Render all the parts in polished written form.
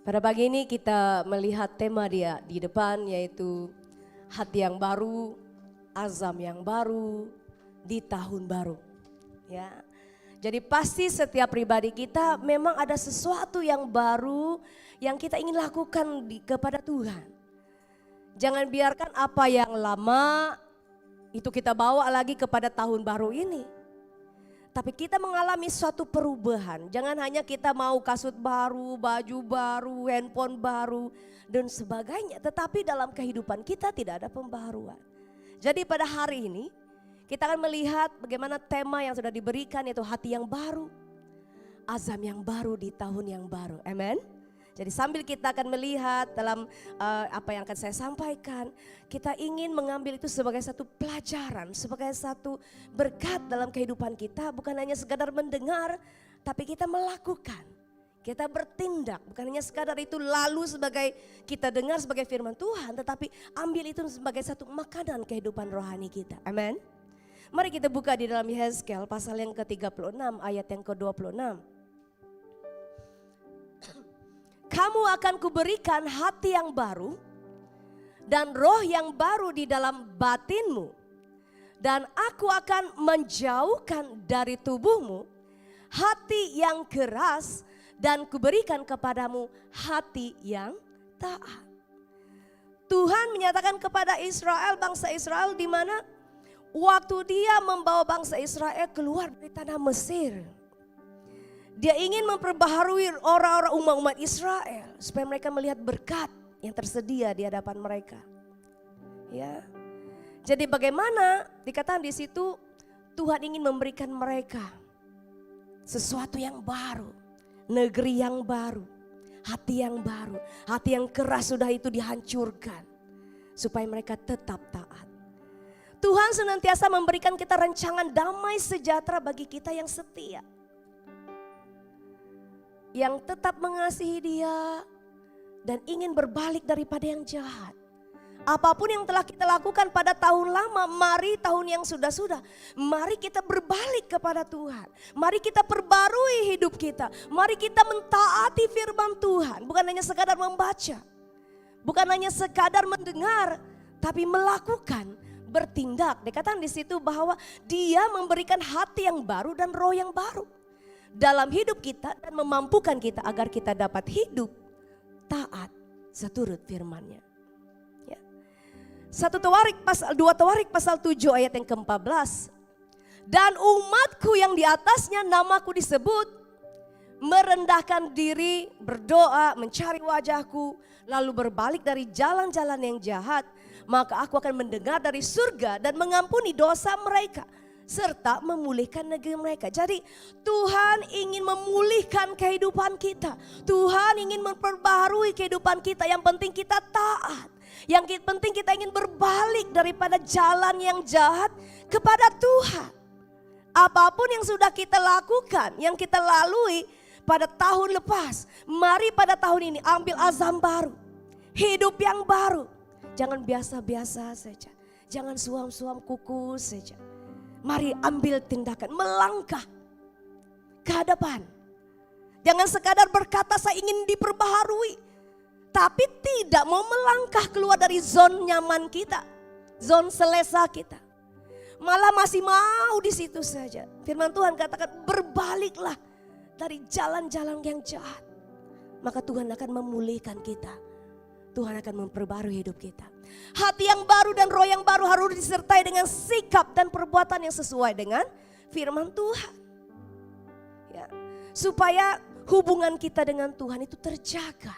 Pada pagi ini kita melihat tema dia di depan, yaitu hati yang baru, azam yang baru di tahun baru. Ya. Jadi pasti setiap pribadi kita memang ada sesuatu yang baru yang kita ingin lakukan kepada Tuhan. Jangan biarkan apa yang lama itu kita bawa lagi kepada tahun baru ini. Tapi kita mengalami suatu perubahan. Jangan hanya kita mau kasut baru, baju baru, handphone baru dan sebagainya. Tetapi dalam kehidupan kita tidak ada pembaharuan. Jadi pada hari ini kita akan melihat bagaimana tema yang sudah diberikan, yaitu hati yang baru, azam yang baru di tahun yang baru. Amen. Jadi sambil kita akan melihat dalam apa yang akan saya sampaikan, kita ingin mengambil itu sebagai satu pelajaran, sebagai satu berkat dalam kehidupan kita. Bukan hanya sekadar mendengar, tapi kita melakukan, kita bertindak. Bukan hanya sekadar itu lalu sebagai kita dengar sebagai firman Tuhan, tetapi ambil itu sebagai satu makanan kehidupan rohani kita. Amin. Mari kita buka di dalam Yehezkiel pasal yang ke-36 ayat yang ke-26. Kamu akan kuberikan hati yang baru dan roh yang baru di dalam batinmu. Dan aku akan menjauhkan dari tubuhmu hati yang keras dan kuberikan kepadamu hati yang taat. Tuhan menyatakan kepada Israel, bangsa Israel, di mana waktu dia membawa bangsa Israel keluar dari tanah Mesir, dia ingin memperbaharui orang-orang umat Israel supaya mereka melihat berkat yang tersedia di hadapan mereka. Ya. Jadi bagaimana dikatakan di situ Tuhan ingin memberikan mereka sesuatu yang baru, negeri yang baru, hati yang baru, hati yang keras sudah itu dihancurkan supaya mereka tetap taat. Tuhan senantiasa memberikan kita rancangan damai sejahtera bagi kita yang setia, yang tetap mengasihi Dia dan ingin berbalik daripada yang jahat. Apapun yang telah kita lakukan pada tahun lama, mari tahun yang sudah-sudah, mari kita berbalik kepada Tuhan. Mari kita perbarui hidup kita. Mari kita mentaati firman Tuhan. Bukan hanya sekadar membaca, bukan hanya sekadar mendengar, tapi melakukan, bertindak. Dikatakan di situ bahwa Dia memberikan hati yang baru dan roh yang baru dalam hidup kita dan memampukan kita agar kita dapat hidup taat seturut firman-Nya. Ya. 2 Tawarik pasal 7 ayat yang ke-14. Dan umatku yang di atasnya namaku disebut merendahkan diri, berdoa, mencari wajahku, lalu berbalik dari jalan-jalan yang jahat, maka aku akan mendengar dari surga dan mengampuni dosa mereka serta memulihkan negeri mereka. Jadi Tuhan ingin memulihkan kehidupan kita. Tuhan ingin memperbaharui kehidupan kita. Yang penting kita taat. Yang penting kita ingin berbalik daripada jalan yang jahat kepada Tuhan. Apapun yang sudah kita lakukan, yang kita lalui pada tahun lepas, mari pada tahun ini ambil azam baru, hidup yang baru. Jangan biasa-biasa saja, jangan suam-suam kuku saja. Mari ambil tindakan, melangkah ke hadapan. Jangan sekadar berkata saya ingin diperbaharui, tapi tidak mau melangkah keluar dari zon nyaman kita, zon selesa kita. Malah masih mau di situ saja. Firman Tuhan katakan berbaliklah dari jalan-jalan yang jahat. Maka Tuhan akan memulihkan kita. Tuhan akan memperbarui hidup kita. Hati yang baru dan roh yang baru harus disertai dengan sikap dan perbuatan yang sesuai dengan firman Tuhan. Ya, supaya hubungan kita dengan Tuhan itu terjaga.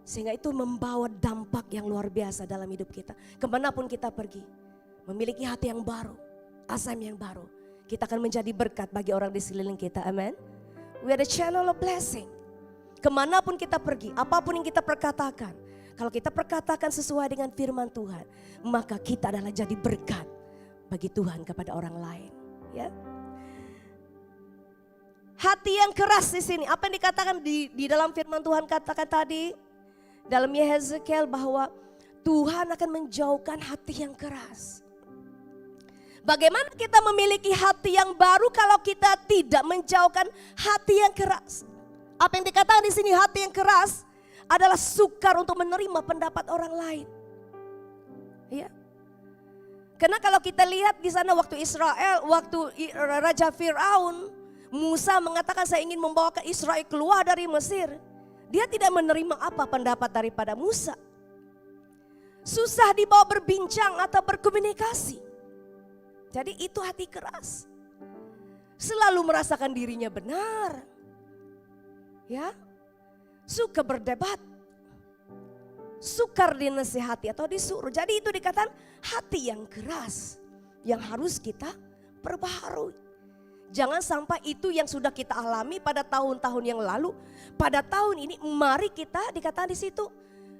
Sehingga itu membawa dampak yang luar biasa dalam hidup kita. Kemanapun kita pergi, memiliki hati yang baru, azam yang baru. Kita akan menjadi berkat bagi orang di sekeliling kita. Amen. We are the channel of blessing. Kemanapun kita pergi, apapun yang kita perkatakan, kalau kita perkatakan sesuai dengan firman Tuhan, maka kita adalah jadi berkat bagi Tuhan kepada orang lain. Ya. Hati yang keras di sini, apa yang dikatakan di dalam firman Tuhan katakan tadi, dalam Yehezkiel bahwa Tuhan akan menjauhkan hati yang keras. Bagaimana kita memiliki hati yang baru kalau kita tidak menjauhkan hati yang keras? Apa yang dikatakan di sini hati yang keras? adalah sukar untuk menerima pendapat orang lain. Ya. Karena kalau kita lihat di sana waktu Raja Firaun, Musa mengatakan saya ingin membawakan Israel keluar dari Mesir. Dia tidak menerima apa pendapat daripada Musa. Susah dibawa berbincang atau berkomunikasi. Jadi itu hati keras. Selalu merasakan dirinya benar. Ya. Suka berdebat. Sukar dinasihati atau disuruh. Jadi itu dikatakan hati yang keras yang harus kita perbaharui. Jangan sampai itu yang sudah kita alami pada tahun-tahun yang lalu, pada tahun ini mari kita dikatakan di situ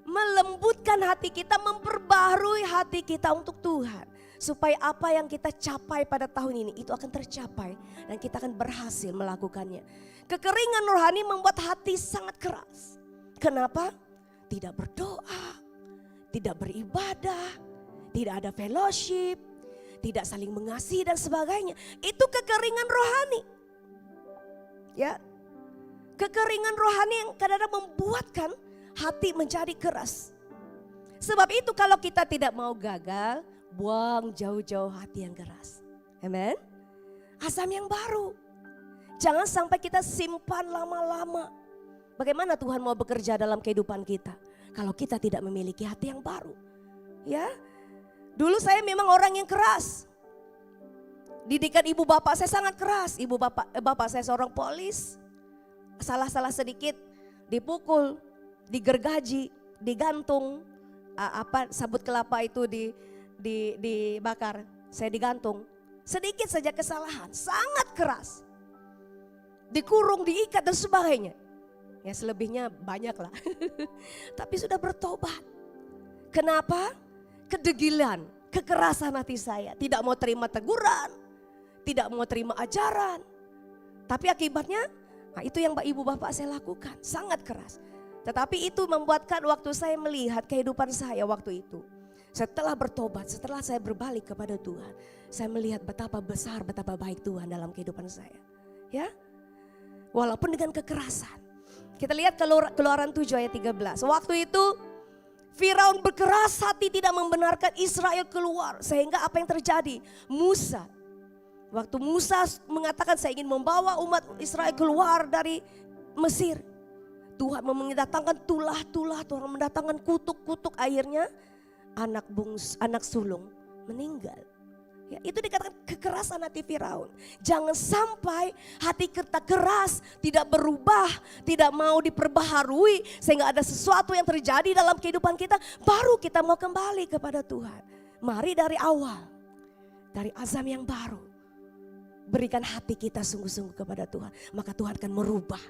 melembutkan hati kita, memperbaharui hati kita untuk Tuhan. Supaya apa yang kita capai pada tahun ini itu akan tercapai dan kita akan berhasil melakukannya. Kekeringan rohani membuat hati sangat keras. Kenapa? Tidak berdoa, tidak beribadah, tidak ada fellowship, tidak saling mengasihi dan sebagainya. Itu kekeringan rohani. Ya. Kekeringan rohani yang kadang-kadang membuatkan hati menjadi keras. Sebab itu kalau kita tidak mau gagal, buang jauh-jauh hati yang keras. Amen. Azam yang baru. Jangan sampai kita simpan lama-lama. Bagaimana Tuhan mau bekerja dalam kehidupan kita kalau kita tidak memiliki hati yang baru? Ya. Dulu saya memang orang yang keras. Didikan ibu bapak saya sangat keras. Bapak saya seorang polis. Salah-salah sedikit dipukul, digergaji, digantung. Sabut kelapa itu dibakar. Saya digantung. Sedikit saja kesalahan, sangat keras. Dikurung, diikat dan sebagainya. Ya selebihnya banyak lah. Tapi sudah bertobat. Kenapa? Kedegilan, kekerasan hati saya. Tidak mau terima teguran, tidak mau terima ajaran. Tapi akibatnya, itu yang ibu bapak saya lakukan. Sangat keras. Tetapi itu membuatkan waktu saya melihat kehidupan saya waktu itu. Setelah bertobat, setelah saya berbalik kepada Tuhan. Saya melihat betapa besar, betapa baik Tuhan dalam kehidupan saya. Ya, walaupun dengan kekerasan. Kita lihat Keluaran 7 ayat 13. Waktu itu Firaun berkeras hati tidak membenarkan Israel keluar. Sehingga apa yang terjadi? Waktu Musa mengatakan saya ingin membawa umat Israel keluar dari Mesir. Tuhan mendatangkan tulah-tulah, Tuhan mendatangkan kutuk-kutuk, akhirnya anak sulung meninggal. Ya, itu dikatakan kekerasan hati Firaun. Jangan sampai hati kita keras, tidak berubah, tidak mau diperbaharui. Sehingga ada sesuatu yang terjadi dalam kehidupan kita, baru kita mau kembali kepada Tuhan. Mari dari awal, dari azam yang baru. Berikan hati kita sungguh-sungguh kepada Tuhan. Maka Tuhan akan merubah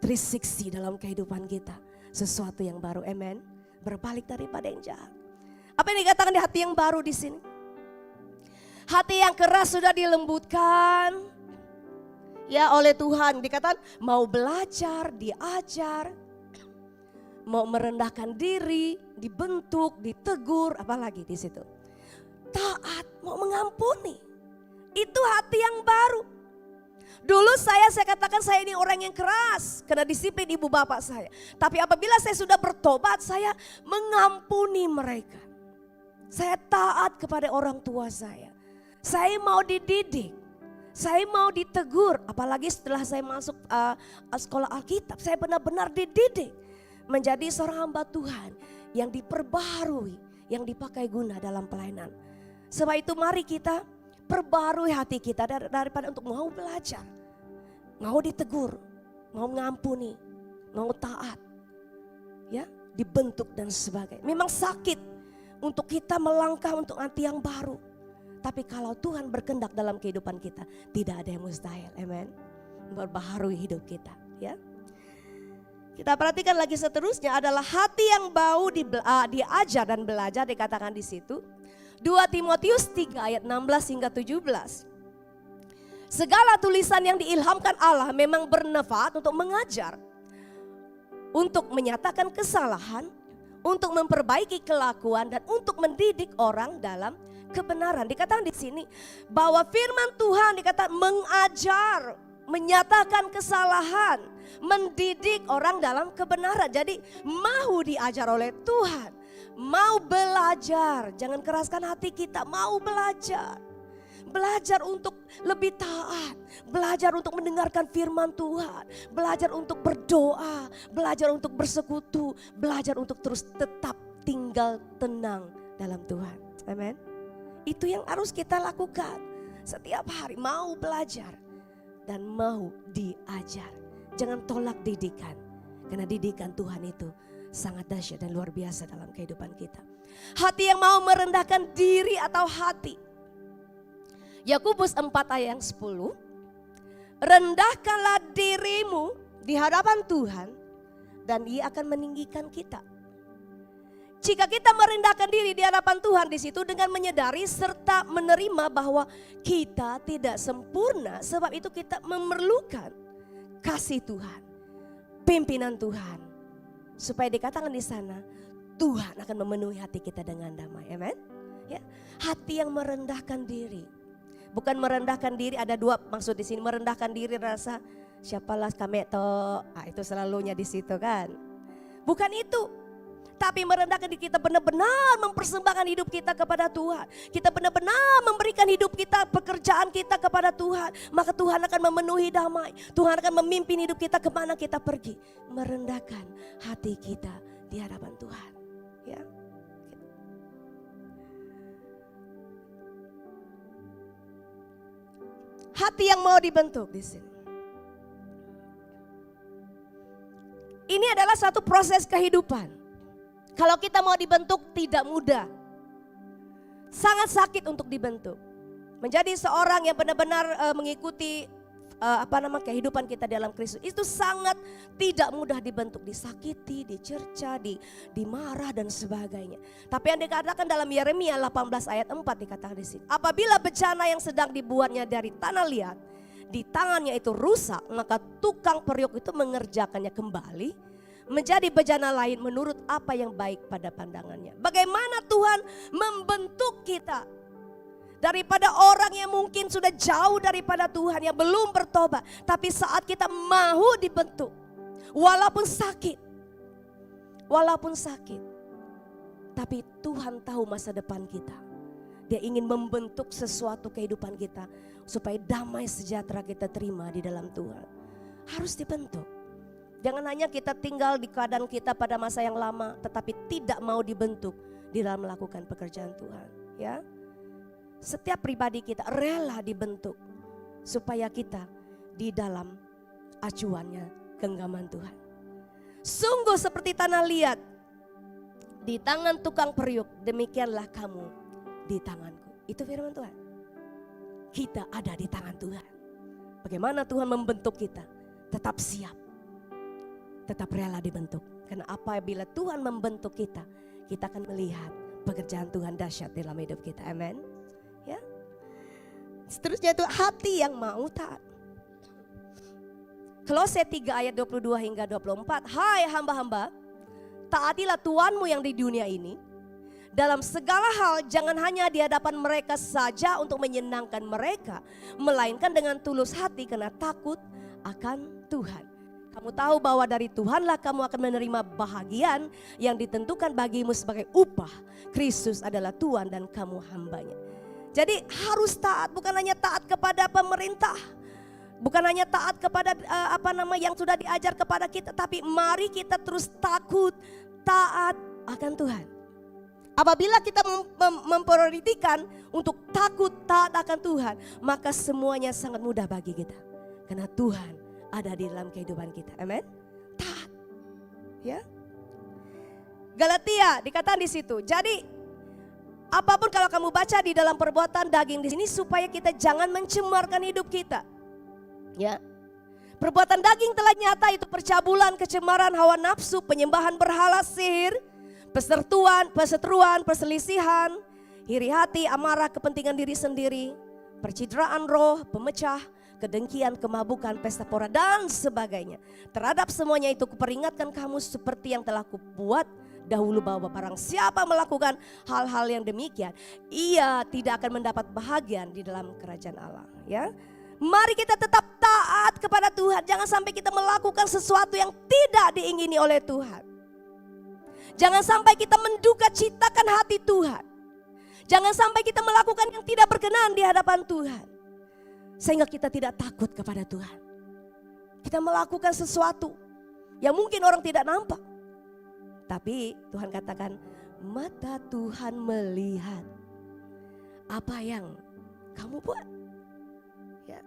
360 dalam kehidupan kita. Sesuatu yang baru, amen. Berbalik daripada yang jahat. Apa yang dikatakan di hati yang baru di sini? Hati yang keras sudah dilembutkan ya oleh Tuhan. Dikatakan mau belajar, diajar, mau merendahkan diri, dibentuk, ditegur, apalagi di situ. Taat, mau mengampuni. Itu hati yang baru. Dulu saya katakan saya ini orang yang keras karena disiplin ibu bapak saya. Tapi apabila saya sudah bertobat, saya mengampuni mereka. Saya taat kepada orang tua saya. Saya mau dididik, saya mau ditegur, apalagi setelah saya masuk sekolah Alkitab, saya benar-benar dididik menjadi seorang hamba Tuhan yang diperbaharui, yang dipakai guna dalam pelayanan. Sebab itu mari kita perbaharui hati kita daripada untuk mau belajar, mau ditegur, mau mengampuni, mau taat, ya dibentuk dan sebagainya. Memang sakit untuk kita melangkah untuk hati yang baru. Tapi kalau Tuhan berkehendak dalam kehidupan kita, tidak ada yang mustahil, amen. Memperbaharui hidup kita, ya. Kita perhatikan lagi seterusnya adalah hati yang bau diajar dan belajar, dikatakan di situ. 2 Timotius 3 ayat 16 hingga 17. Segala tulisan yang diilhamkan Allah memang bermanfaat untuk mengajar, untuk menyatakan kesalahan, untuk memperbaiki kelakuan dan untuk mendidik orang dalam kebenaran. Dikatakan di sini bahwa firman Tuhan dikatakan mengajar, menyatakan kesalahan, mendidik orang dalam kebenaran. Jadi mau diajar oleh Tuhan, mau belajar, jangan keraskan hati kita, mau belajar. Belajar untuk lebih taat, belajar untuk mendengarkan firman Tuhan, belajar untuk berdoa, belajar untuk bersekutu, belajar untuk terus tetap tinggal tenang dalam Tuhan. Amin. Itu yang harus kita lakukan setiap hari, mau belajar dan mau diajar. Jangan tolak didikan, karena didikan Tuhan itu sangat dahsyat dan luar biasa dalam kehidupan kita. Hati yang mau merendahkan diri atau hati. Yakobus 4 ayat yang 10. Rendahkanlah dirimu di hadapan Tuhan dan Ia akan meninggikan kita. Jika kita merendahkan diri di hadapan Tuhan di situ dengan menyadari serta menerima bahwa kita tidak sempurna, sebab itu kita memerlukan kasih Tuhan, pimpinan Tuhan, supaya dikatakan di sana Tuhan akan memenuhi hati kita dengan damai. Amen. Ya, hati yang merendahkan diri. Bukan merendahkan diri, ada dua maksud di sini. Merendahkan diri rasa siapalah kami toh, itu selalunya di situ kan. Bukan itu. Tapi merendahkan diri kita benar-benar mempersembahkan hidup kita kepada Tuhan. Kita benar-benar memberikan hidup kita, pekerjaan kita kepada Tuhan. Maka Tuhan akan memenuhi damai. Tuhan akan memimpin hidup kita kemana kita pergi. Merendahkan hati kita di hadapan Tuhan. Ya. Hati yang mau dibentuk di sini. Ini adalah satu proses kehidupan. Kalau kita mau dibentuk tidak mudah. Sangat sakit untuk dibentuk. Menjadi seorang yang benar-benar mengikuti kehidupan kita dalam Kristus. Itu sangat tidak mudah dibentuk, disakiti, dicerca, dimarah dan sebagainya. Tapi yang dikatakan dalam Yeremia 18 ayat 4 dikatakan di sini. Apabila bencana yang sedang dibuatnya dari tanah liat, di tangannya itu rusak, maka tukang periuk itu mengerjakannya kembali menjadi bejana lain menurut apa yang baik pada pandangannya. Bagaimana Tuhan membentuk kita daripada orang yang mungkin sudah jauh daripada Tuhan, yang belum bertobat. Tapi saat kita mau dibentuk, walaupun sakit, tapi Tuhan tahu masa depan kita. Dia ingin membentuk sesuatu kehidupan kita supaya damai sejahtera kita terima di dalam Tuhan. Harus dibentuk. Jangan hanya kita tinggal di keadaan kita pada masa yang lama, tetapi tidak mau dibentuk di dalam melakukan pekerjaan Tuhan. Ya, setiap pribadi kita rela dibentuk supaya kita di dalam acuannya genggaman Tuhan. Sungguh seperti tanah liat di tangan tukang periuk, demikianlah kamu di tanganku. Itu firman Tuhan. Kita ada di tangan Tuhan. Bagaimana Tuhan membentuk kita? Tetap siap, tetap rela dibentuk. Karena apabila Tuhan membentuk kita, kita akan melihat pekerjaan Tuhan dahsyat dalam hidup kita. Amin. Ya. Seterusnya itu hati yang mau taat. Kolose 3 ayat 22 hingga 24. Hai hamba-hamba, taatilah Tuhanmu yang di dunia ini. Dalam segala hal jangan hanya di hadapan mereka saja untuk menyenangkan mereka, melainkan dengan tulus hati karena takut akan Tuhan. Kamu tahu bahwa dari Tuhanlah kamu akan menerima bahagian yang ditentukan bagimu sebagai upah. Kristus adalah Tuhan dan kamu hambanya. Jadi harus taat, bukan hanya taat kepada pemerintah, bukan hanya taat kepada yang sudah diajar kepada kita, tapi mari kita terus takut, taat akan Tuhan. Apabila kita memprioritaskan untuk takut taat akan Tuhan, maka semuanya sangat mudah bagi kita. Karena Tuhan ada di dalam kehidupan kita. Amin. Taat. Ya. Galatia dikatakan di situ. Jadi apapun kalau kamu baca di dalam perbuatan daging di sini supaya kita jangan mencemarkan hidup kita. Ya. Perbuatan daging telah nyata itu percabulan, kecemaran, hawa nafsu, penyembahan berhala, sihir, perseteruan, perselisihan, iri hati, amarah, kepentingan diri sendiri, percideraan roh, pemecah, kedengkian, kemabukan, pesta pora dan sebagainya. Terhadap semuanya itu kuperingatkan kamu seperti yang telah kubuat dahulu bahwa barang siapa melakukan hal-hal yang demikian, ia tidak akan mendapat bahagian di dalam kerajaan Allah. Ya, mari kita tetap taat taat kepada Tuhan. Jangan sampai kita melakukan sesuatu yang tidak diingini oleh Tuhan. Jangan sampai kita menduka citakan hati Tuhan. Jangan sampai kita melakukan yang tidak berkenan di hadapan Tuhan. Sehingga kita tidak takut kepada Tuhan. Kita melakukan sesuatu yang mungkin orang tidak nampak. Tapi Tuhan katakan, mata Tuhan melihat apa yang kamu buat. Ya.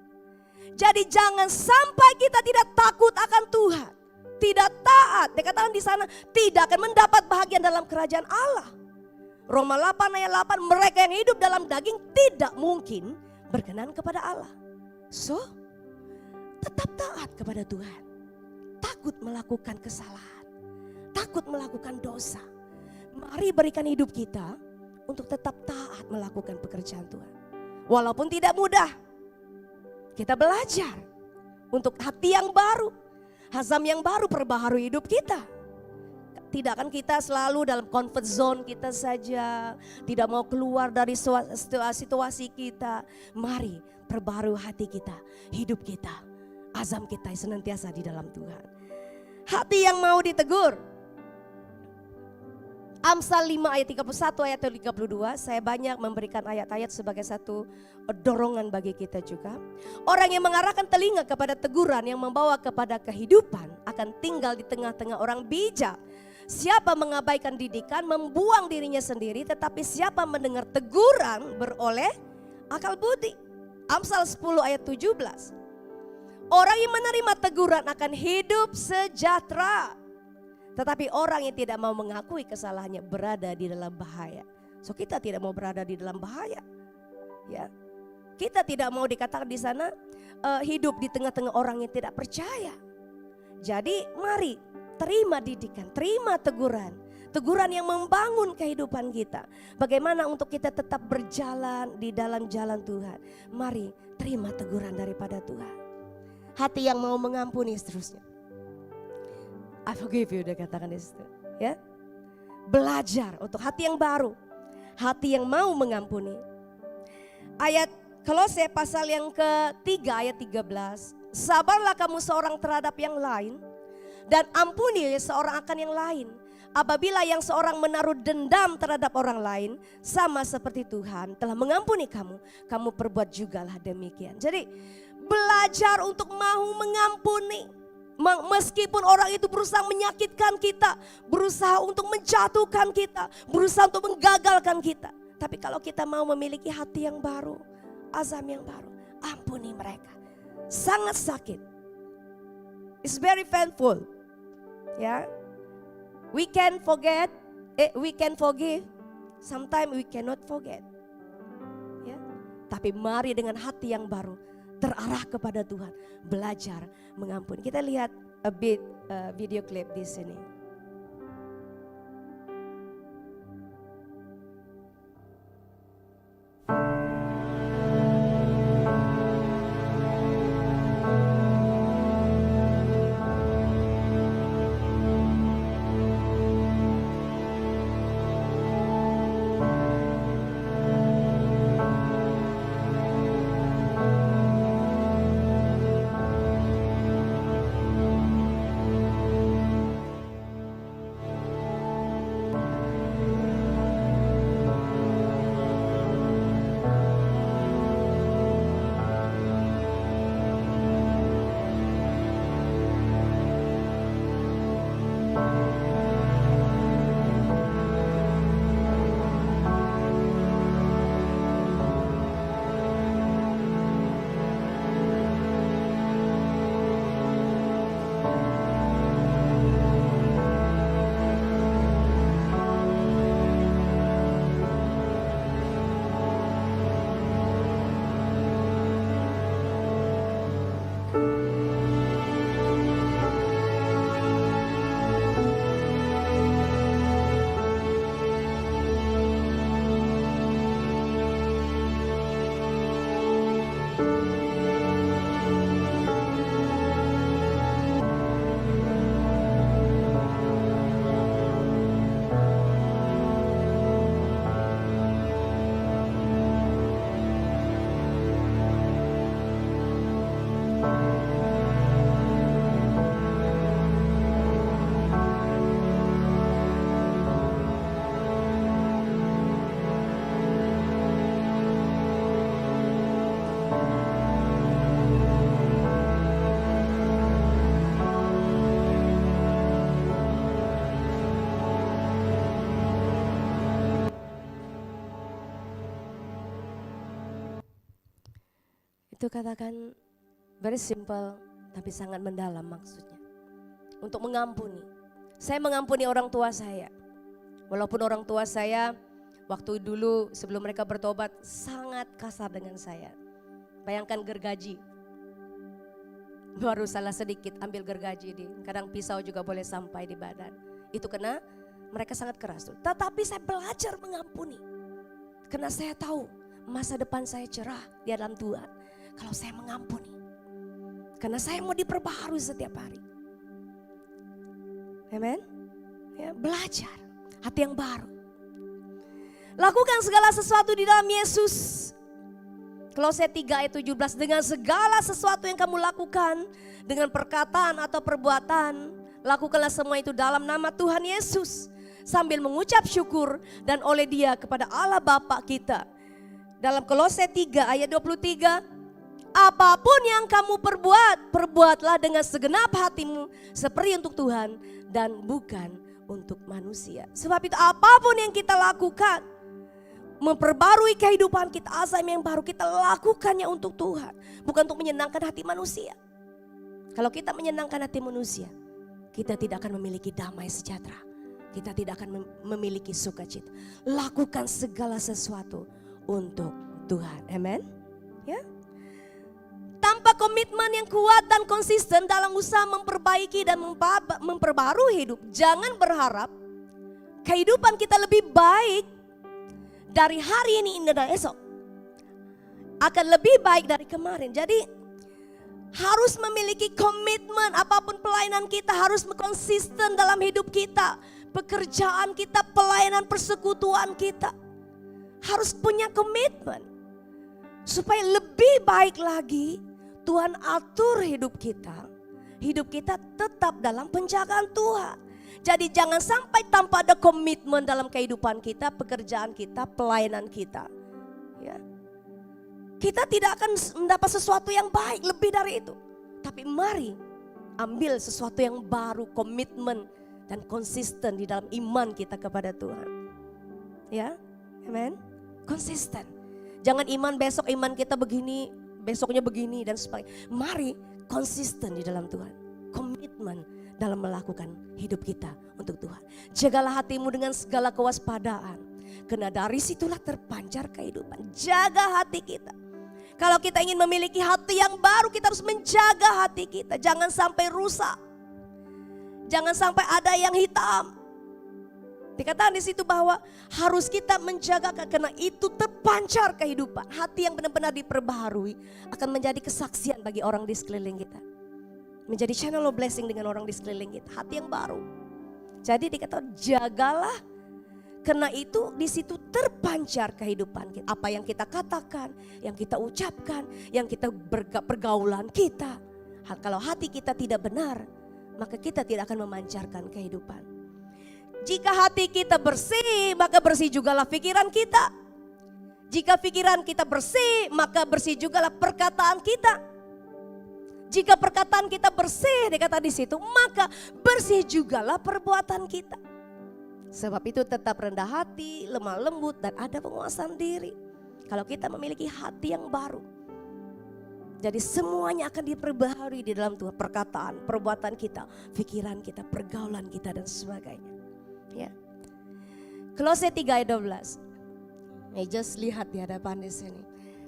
Jadi jangan sampai kita tidak takut akan Tuhan. Tidak taat. Dikatakan di sana tidak akan mendapat bahagian dalam kerajaan Allah. Roma 8 ayat 8, mereka yang hidup dalam daging tidak mungkin berkenan kepada Allah. So, tetap taat kepada Tuhan. Takut melakukan kesalahan. Takut melakukan dosa. Mari berikan hidup kita untuk tetap taat melakukan pekerjaan Tuhan. Walaupun tidak mudah. Kita belajar untuk hati yang baru. Hazam yang baru perbaharui hidup kita. Tidak kan kita selalu dalam comfort zone kita saja. Tidak mau keluar dari situasi kita. Mari perbaharui hati kita, hidup kita. Azam kita senantiasa di dalam Tuhan. Hati yang mau ditegur. Amsal 5 ayat 31 ayat 32. Saya banyak memberikan ayat-ayat sebagai satu dorongan bagi kita juga. Orang yang mengarahkan telinga kepada teguran yang membawa kepada kehidupan akan tinggal di tengah-tengah orang bijak. Siapa mengabaikan didikan membuang dirinya sendiri, tetapi siapa mendengar teguran beroleh akal budi. Amsal 10 ayat 17. Orang yang menerima teguran akan hidup sejahtera. Tetapi orang yang tidak mau mengakui kesalahannya berada di dalam bahaya. So kita tidak mau berada di dalam bahaya. Ya. Kita tidak mau dikatakan di sana hidup di tengah-tengah orang yang tidak percaya. Jadi mari terima didikan, terima teguran. Teguran yang membangun kehidupan kita. Bagaimana untuk kita tetap berjalan di dalam jalan Tuhan. Mari terima teguran daripada Tuhan. Hati yang mau mengampuni seterusnya. I forgive you, udah katakan di situ. Ya. Belajar untuk hati yang baru. Hati yang mau mengampuni. Ayat Kolose pasal yang ketiga ayat 13. Sabarlah kamu seorang terhadap yang lain. Dan ampuni seorang akan yang lain. Apabila yang seorang menaruh dendam terhadap orang lain. Sama seperti Tuhan telah mengampuni kamu. Kamu perbuat jugalah demikian. Jadi belajar untuk mau mengampuni. Meskipun orang itu berusaha menyakitkan kita, berusaha untuk menjatuhkan kita, berusaha untuk menggagalkan kita. Tapi kalau kita mau memiliki hati yang baru, azam yang baru, ampuni mereka. Sangat sakit. It's very painful. Ya. We can forget, we can forgive. Sometimes we cannot forget. Ya. Tapi mari dengan hati yang baru, terarah kepada Tuhan, belajar mengampuni. Kita lihat a bit video clip di sini. Itu katakan very simple tapi sangat mendalam maksudnya. Untuk mengampuni. Saya mengampuni orang tua saya. Walaupun orang tua saya waktu dulu sebelum mereka bertobat sangat kasar dengan saya. Bayangkan gergaji. Baru salah sedikit ambil gergaji kadang pisau juga boleh sampai di badan. Itu karena mereka sangat keras. Tetapi saya belajar mengampuni. Karena saya tahu masa depan saya cerah di dalam Tuhan. Kalau saya mengampuni. Karena saya mau diperbaharui setiap hari. Amen. Ya, belajar hati yang baru. Lakukan segala sesuatu di dalam Yesus. Kolose 3 ayat 17, dengan segala sesuatu yang kamu lakukan, dengan perkataan atau perbuatan, lakukanlah semua itu dalam nama Tuhan Yesus, sambil mengucap syukur dan oleh Dia kepada Allah Bapa kita. Dalam Kolose 3 ayat 23, apapun yang kamu perbuat, perbuatlah dengan segenap hatimu seperti untuk Tuhan dan bukan untuk manusia. Sebab itu apapun yang kita lakukan, memperbarui kehidupan kita, azam yang baru, kita lakukannya untuk Tuhan, bukan untuk menyenangkan hati manusia. Kalau kita menyenangkan hati manusia, kita tidak akan memiliki damai sejahtera. Kita tidak akan memiliki sukacita. Lakukan segala sesuatu untuk Tuhan. Amen. Ya. Tanpa komitmen yang kuat dan konsisten dalam usaha memperbaiki dan memperbarui hidup, jangan berharap kehidupan kita lebih baik dari hari ini dan esok. Akan lebih baik dari kemarin. Jadi harus memiliki komitmen, apapun pelayanan kita harus konsisten dalam hidup kita. Pekerjaan kita, pelayanan persekutuan kita. Harus punya komitmen. Supaya lebih baik lagi Tuhan atur hidup kita. Hidup kita tetap dalam penjagaan Tuhan. Jadi jangan sampai tanpa ada komitmen dalam kehidupan kita, pekerjaan kita, pelayanan kita. Ya. Kita tidak akan mendapat sesuatu yang baik lebih dari itu. Tapi mari ambil sesuatu yang baru, komitmen dan konsisten di dalam iman kita kepada Tuhan. Ya, amen. Konsisten. Jangan iman besok iman kita begini, besoknya begini dan sebagainya. Mari konsisten di dalam Tuhan. Komitmen dalam melakukan hidup kita untuk Tuhan. Jagalah hatimu dengan segala kewaspadaan. Karena dari situlah terpancar kehidupan. Jaga hati kita. Kalau kita ingin memiliki hati yang baru, kita harus menjaga hati kita. Jangan sampai rusak. Jangan sampai ada yang hitam. Dikatakan di situ bahwa harus kita menjaga karena itu terpancar kehidupan. Hati yang benar-benar diperbaharui akan menjadi kesaksian bagi orang di sekeliling kita. Menjadi channel of blessing dengan orang di sekeliling kita. Hati yang baru. Jadi dikatakan jagalah. Karena itu di situ terpancar kehidupan kita. Apa yang kita katakan, yang kita ucapkan, yang kita pergaulan kita. Kalau hati kita tidak benar, maka kita tidak akan memancarkan kehidupan. Jika hati kita bersih, maka bersih jugalah pikiran kita. Jika pikiran kita bersih, maka bersih jugalah perkataan kita. Jika perkataan kita bersih, dikata di situ, maka bersih jugalah perbuatan kita. Sebab itu tetap rendah hati, lemah lembut dan ada penguasaan diri. Kalau kita memiliki hati yang baru. Jadi semuanya akan diperbaharui di dalam Tuhan. Perkataan, perbuatan kita, pikiran kita, pergaulan kita dan sebagainya. Ya. Kolose 3 ayat 12. Just lihat di hadapan di sini.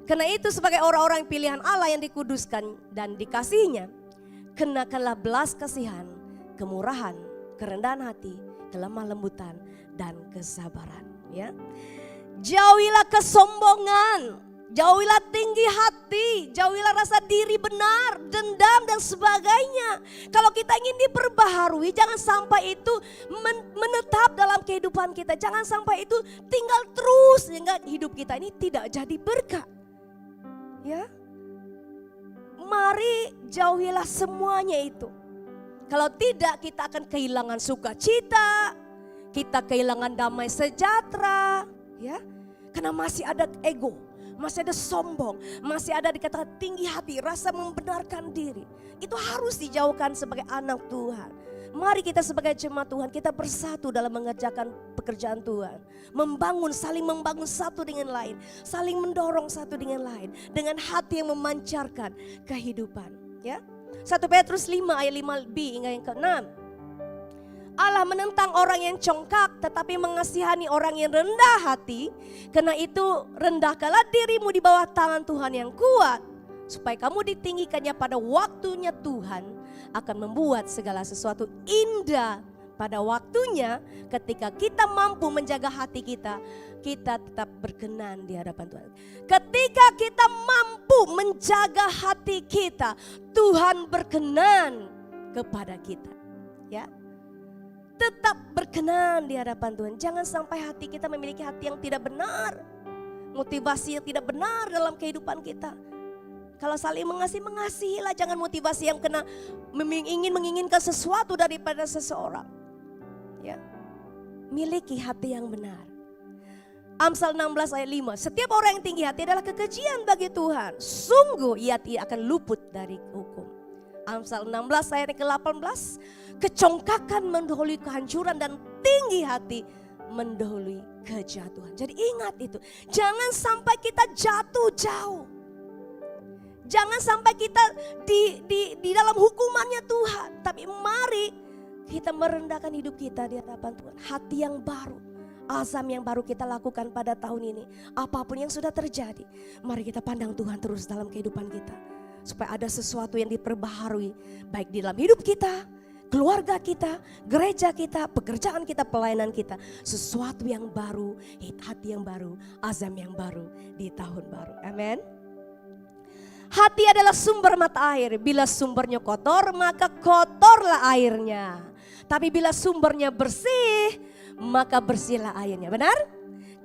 Karena itu sebagai orang-orang pilihan Allah yang dikuduskan dan dikasihinya, kenakanlah belas kasihan, kemurahan, kerendahan hati, kelemah lembutan dan kesabaran. Ya, jauhilah kesombongan, jauhilah tinggi hati, jauhilah rasa diri benar, dendam dan sebagainya. Kalau kita ingin diperbaharui, jangan sampai itu menetap dalam kehidupan kita. Jangan sampai itu tinggal terus sehingga hidup kita ini tidak jadi berkat. Ya, mari jauhilah semuanya itu. Kalau tidak kita akan kehilangan sukacita, kita kehilangan damai sejahtera, ya. Karena masih ada ego, masih ada sombong, masih ada dikatakan tinggi hati, rasa membenarkan diri. Itu harus dijauhkan sebagai anak Tuhan. Mari kita sebagai jemaat Tuhan, kita bersatu dalam mengerjakan pekerjaan Tuhan. Membangun, saling membangun satu dengan lain. Saling mendorong satu dengan lain. Dengan hati yang memancarkan kehidupan. Ya, 1 Petrus 5 ayat 5b hingga yang ke-6. Allah menentang orang yang congkak tetapi mengasihani orang yang rendah hati. Karena itu rendahkanlah dirimu di bawah tangan Tuhan yang kuat. Supaya kamu ditinggikannya pada waktunya Tuhan akan membuat segala sesuatu indah pada waktunya. Ketika kita mampu menjaga hati kita, kita tetap berkenan di hadapan Tuhan. Ketika kita mampu menjaga hati kita, Tuhan berkenan kepada kita. Ya, tetap berkenan di hadapan Tuhan. Jangan sampai hati kita memiliki hati yang tidak benar, motivasi yang tidak benar dalam kehidupan kita. Kalau saling mengasihi, mengasihilah. Jangan motivasi yang kena menginginkan sesuatu daripada seseorang. Ya, miliki hati yang benar. Amsal 16 ayat 5. Setiap orang yang tinggi hati adalah kekejian bagi Tuhan. Sungguh ia akan luput dari hukum. Amsal 16 ayat ke-18. Kecongkakan mendahului kehancuran dan tinggi hati mendahului kejatuhan. Jadi ingat itu. Jangan sampai kita jatuh jauh. Jangan sampai kita di dalam hukumannya Tuhan. Tapi mari kita merendahkan hidup kita di hadapan Tuhan. Hati yang baru, azam yang baru kita lakukan pada tahun ini. Apapun yang sudah terjadi, mari kita pandang Tuhan terus dalam kehidupan kita. Supaya ada sesuatu yang diperbaharui. Baik di dalam hidup kita, keluarga kita, gereja kita, pekerjaan kita, pelayanan kita. Sesuatu yang baru, hati yang baru, azam yang baru di tahun baru. Amin. Hati adalah sumber mata air. Bila sumbernya kotor, maka kotorlah airnya. Tapi bila sumbernya bersih, maka bersihlah airnya. Benar?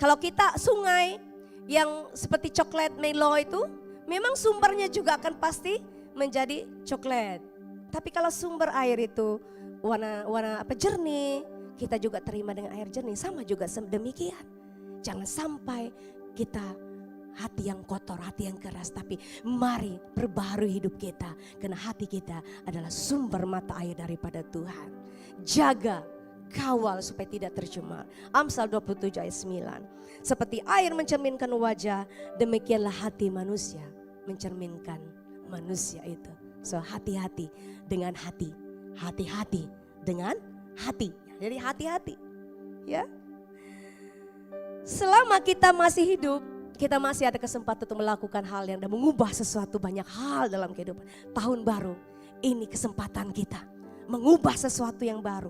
Kalau kita sungai yang seperti coklat Milo itu, memang sumbernya juga akan pasti menjadi coklat. Tapi kalau sumber air itu warna jernih, kita juga terima dengan air jernih. Sama juga demikian. Jangan sampai kita hati yang kotor, hati yang keras. Tapi mari perbaharui hidup kita. Karena hati kita adalah sumber mata air daripada Tuhan. Jaga, kawal supaya tidak tercemar. Amsal 27 ayat 9. Seperti air mencerminkan wajah, demikianlah hati manusia mencerminkan manusia itu. So hati-hati dengan hati. Hati-hati dengan hati. Jadi hati-hati. Ya. Selama kita masih hidup, kita masih ada kesempatan untuk melakukan hal yang dan mengubah sesuatu, banyak hal dalam kehidupan. Tahun baru, ini kesempatan kita mengubah sesuatu yang baru.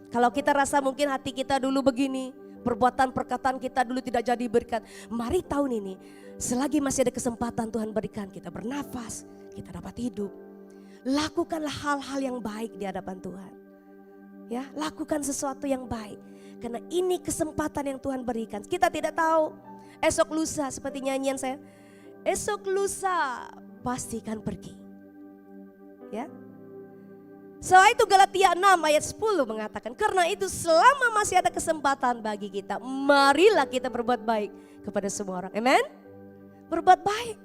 Kalau kita rasa mungkin hati kita dulu begini, perbuatan perkataan kita dulu tidak jadi berkat. Mari tahun ini, selagi masih ada kesempatan Tuhan berikan kita bernafas, kita dapat hidup. Lakukanlah hal-hal yang baik di hadapan Tuhan. Ya, lakukan sesuatu yang baik. Karena ini kesempatan yang Tuhan berikan. Kita tidak tahu. Esok lusa seperti nyanyian saya. Esok lusa pastikan pergi. Ya. Setelah itu Galatia 6 ayat 10 mengatakan. Karena itu selama masih ada kesempatan bagi kita. Marilah kita berbuat baik kepada semua orang. Amen. Berbuat baik.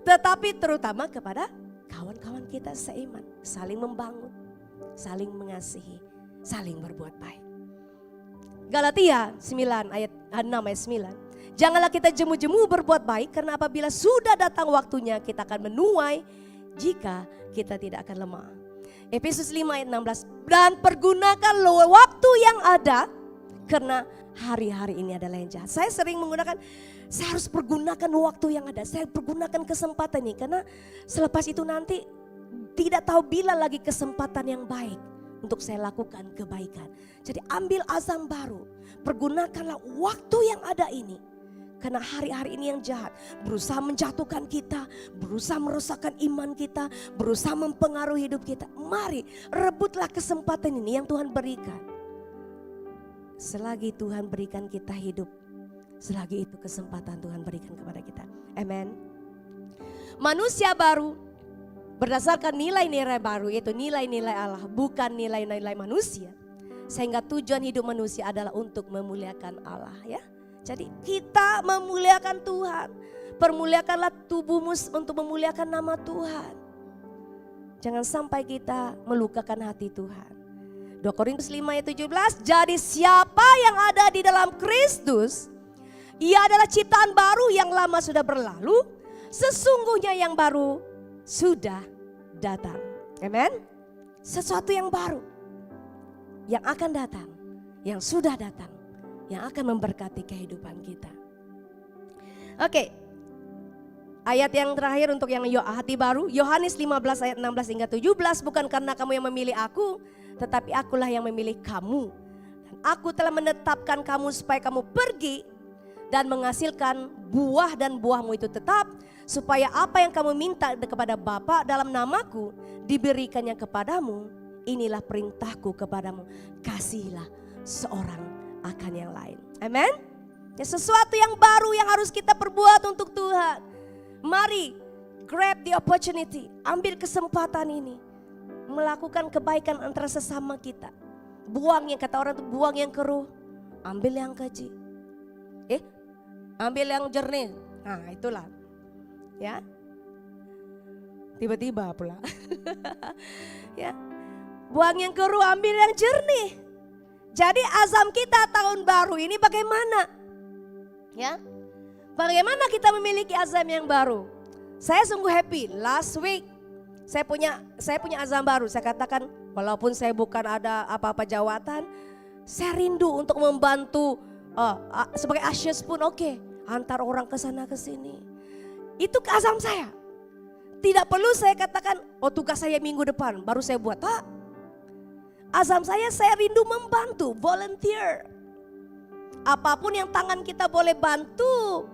Tetapi terutama kepada kawan-kawan kita seiman. Saling membangun. Saling mengasihi. Saling berbuat baik. Galatia 9 ayat 6 ayat 9. Janganlah kita jemu-jemu berbuat baik, karena apabila sudah datang waktunya kita akan menuai jika kita tidak akan lemah. Efesus 5 ayat 16. Dan pergunakan waktu yang ada, karena hari-hari ini adalah yang jahat. Saya sering menggunakan, saya harus pergunakan waktu yang ada. Saya pergunakan kesempatan ini, karena selepas itu nanti tidak tahu bila lagi kesempatan yang baik untuk saya lakukan kebaikan. Jadi ambil azam baru, pergunakanlah waktu yang ada ini. Karena hari-hari ini yang jahat berusaha menjatuhkan kita, berusaha merusakkan iman kita, berusaha mempengaruhi hidup kita. Mari rebutlah kesempatan ini yang Tuhan berikan. Selagi Tuhan berikan kita hidup, selagi itu kesempatan Tuhan berikan kepada kita. Amen. Manusia baru berdasarkan nilai-nilai baru, yaitu nilai-nilai Allah, bukan nilai-nilai manusia. Sehingga tujuan hidup manusia adalah untuk memuliakan Allah, ya. Jadi kita memuliakan Tuhan. Permuliakanlah tubuhmu untuk memuliakan nama Tuhan. Jangan sampai kita melukakan hati Tuhan. 2 Korintus 5 ayat 17, jadi siapa yang ada di dalam Kristus, ia adalah ciptaan baru, yang lama sudah berlalu, sesungguhnya yang baru sudah datang. Amen. Sesuatu yang baru yang akan datang, yang sudah datang, yang akan memberkati kehidupan kita. Oke. Ayat yang terakhir untuk yang hati baru, Yohanes 15 ayat 16 hingga 17, bukan karena kamu yang memilih aku, tetapi akulah yang memilih kamu. Dan aku telah menetapkan kamu supaya kamu pergi dan menghasilkan buah, dan buahmu itu tetap, supaya apa yang kamu minta kepada Bapa dalam namaku diberikannya kepadamu. Inilah perintahku kepadamu, kasihilah seorang akan yang lain. Amin. Ya, sesuatu yang baru yang harus kita perbuat untuk Tuhan. Mari grab the opportunity, ambil kesempatan ini, melakukan kebaikan antara sesama kita. Buang yang kata orang itu, buang yang keruh, ambil yang keji. Ambil yang jernih. Nah, itulah. Ya. Tiba-tiba pula. Ya. Buang yang keruh, ambil yang jernih. Jadi azam kita tahun baru ini bagaimana? Ya. Bagaimana kita memiliki azam yang baru? Saya sungguh happy. Last week saya punya azam baru. Saya katakan walaupun saya bukan ada apa-apa jawatan, saya rindu untuk membantu sebagai ushers pun oke. Antar orang ke sana ke sini. Itu azam saya. Tidak perlu saya katakan, oh tugas saya minggu depan baru saya buat. Tak. Azam saya rindu membantu, volunteer. Apapun yang tangan kita boleh bantu.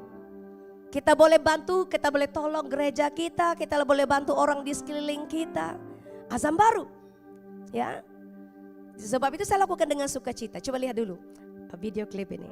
Kita boleh bantu, kita boleh tolong gereja kita boleh bantu orang di sekeliling kita. Azam baru. Ya. Sebab itu saya lakukan dengan sukacita. Coba lihat dulu video klip ini.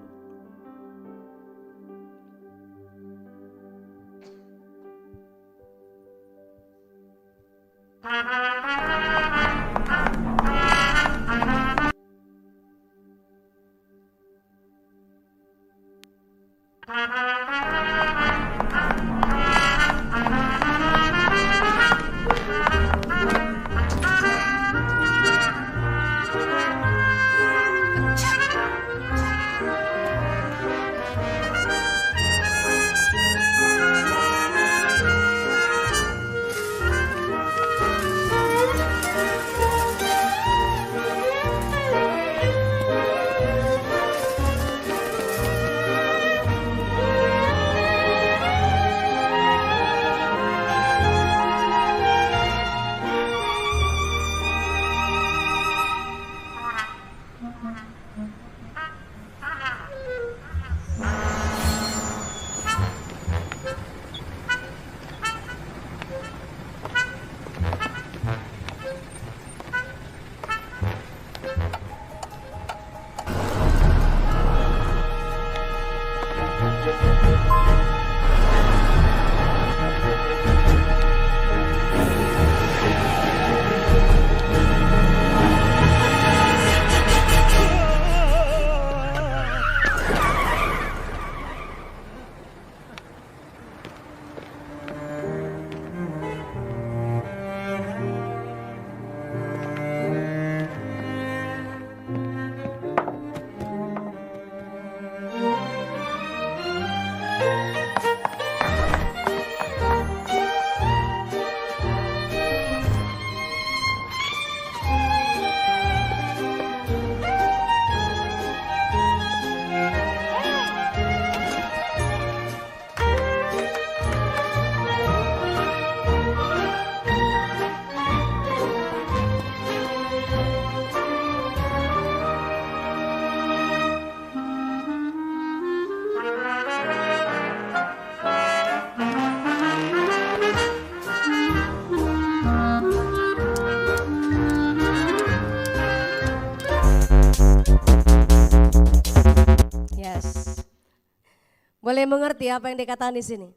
Boleh mengerti apa yang dikatakan di sini?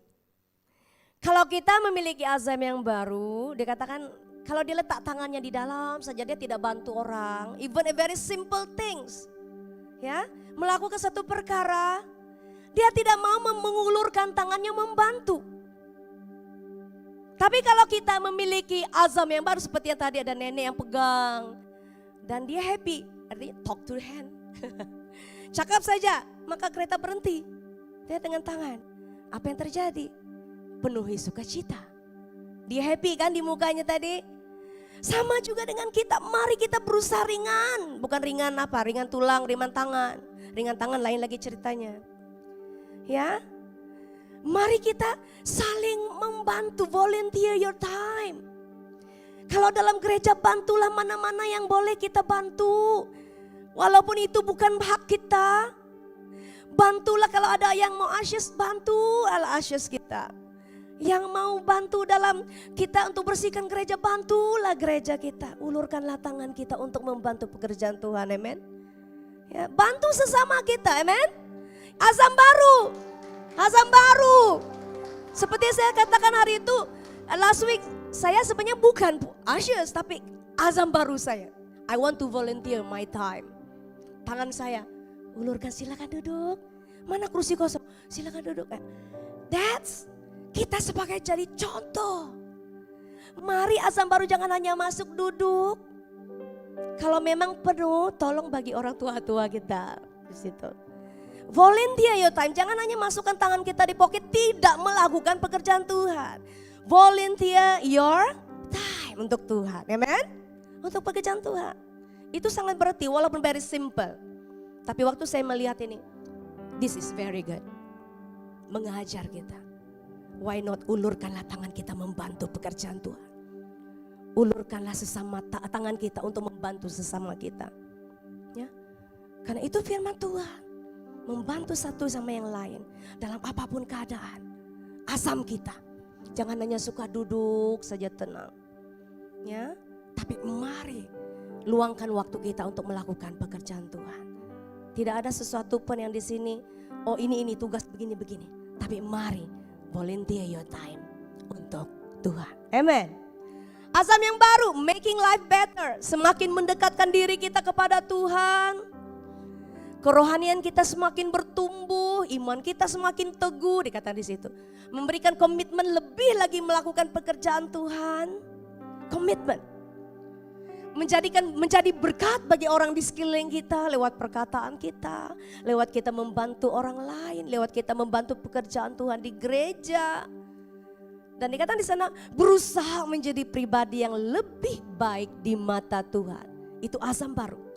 Kalau kita memiliki azam yang baru, dikatakan kalau dia letak tangannya di dalam saja dia tidak bantu orang, even a very simple things. Ya, melakukan satu perkara, dia tidak mau mengulurkan tangannya membantu. Tapi kalau kita memiliki azam yang baru seperti yang tadi ada nenek yang pegang, Dan dia happy, artinya talk to hand. Cakap saja, maka kereta berhenti. Dia dengan tangan. Apa yang terjadi? Penuhi sukacita. Dia happy kan di mukanya tadi? Sama juga dengan kita, mari kita berusaha ringan. Bukan ringan apa, ringan tulang, ringan tangan. Ringan tangan lain lagi ceritanya. Ya, mari kita saling membantu, volunteer your time. Kalau dalam gereja bantulah mana-mana yang boleh kita bantu. Walaupun itu bukan hak kita. Bantulah kalau ada yang mau asyes, bantu ala asyes kita. Yang mau bantu dalam kita untuk bersihkan gereja, bantulah gereja kita. Ulurkanlah tangan kita untuk membantu pekerjaan Tuhan, amen. Ya, bantu sesama kita, amen. Azam baru, azam baru. Seperti saya katakan hari itu, last week, saya sebenarnya bukan ushers, tapi azam baru saya. I want to volunteer my time. Tangan saya, ulurkan, silakan duduk. Mana kursi kosong? Silakan duduk. That's kita sebagai jadi contoh. Mari azam baru jangan hanya masuk duduk. Kalau memang penuh, tolong bagi orang tua-tua kita di situ. Volunteer your time, jangan hanya masukkan tangan kita di pocket, tidak melakukan pekerjaan Tuhan. Volunteer your time untuk Tuhan, amen? Untuk pekerjaan Tuhan. Itu sangat berarti walaupun very simple. Tapi waktu saya melihat ini, this is very good. Mengajar kita. Why not ulurkanlah tangan kita membantu pekerjaan Tuhan. Ulurkanlah sesama tangan kita untuk membantu sesama kita. Ya, karena itu firman Tuhan. Membantu satu sama yang lain dalam apapun keadaan. Azam kita. Jangan hanya suka duduk saja tenang. Ya, tapi mari luangkan waktu kita untuk melakukan pekerjaan Tuhan. Tidak ada sesuatu pun yang di sini, oh ini tugas begini-begini. Tapi mari volunteer your time untuk Tuhan. Amen. Azam yang baru, making life better. Semakin mendekatkan diri kita kepada Tuhan. Kerohanian kita semakin bertumbuh, iman kita semakin teguh, dikatakan di situ. Memberikan komitmen lebih lagi melakukan pekerjaan Tuhan. Komitmen. Menjadi berkat bagi orang di sekeliling kita lewat perkataan kita, lewat kita membantu orang lain, lewat kita membantu pekerjaan Tuhan di gereja. Dan dikatakan di sana berusaha menjadi pribadi yang lebih baik di mata Tuhan. Itu azam baru.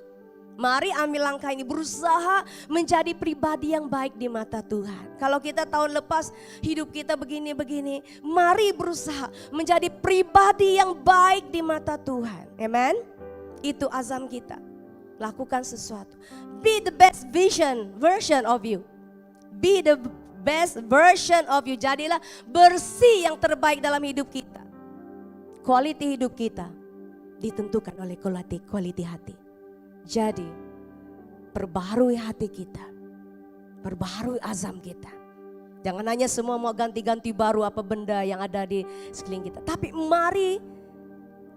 Mari ambil langkah ini, berusaha menjadi pribadi yang baik di mata Tuhan. Kalau kita tahun lepas hidup kita begini-begini, mari berusaha menjadi pribadi yang baik di mata Tuhan. Amen. Itu azam kita. Lakukan sesuatu. Be the best version of you. Be the best version of you. Jadilah bersih yang terbaik dalam hidup kita. Quality hidup kita ditentukan oleh quality hati. Jadi perbaharui hati kita. Perbaharui azam kita. Jangan hanya semua mau ganti-ganti baru apa benda yang ada di sekeliling kita. Tapi mari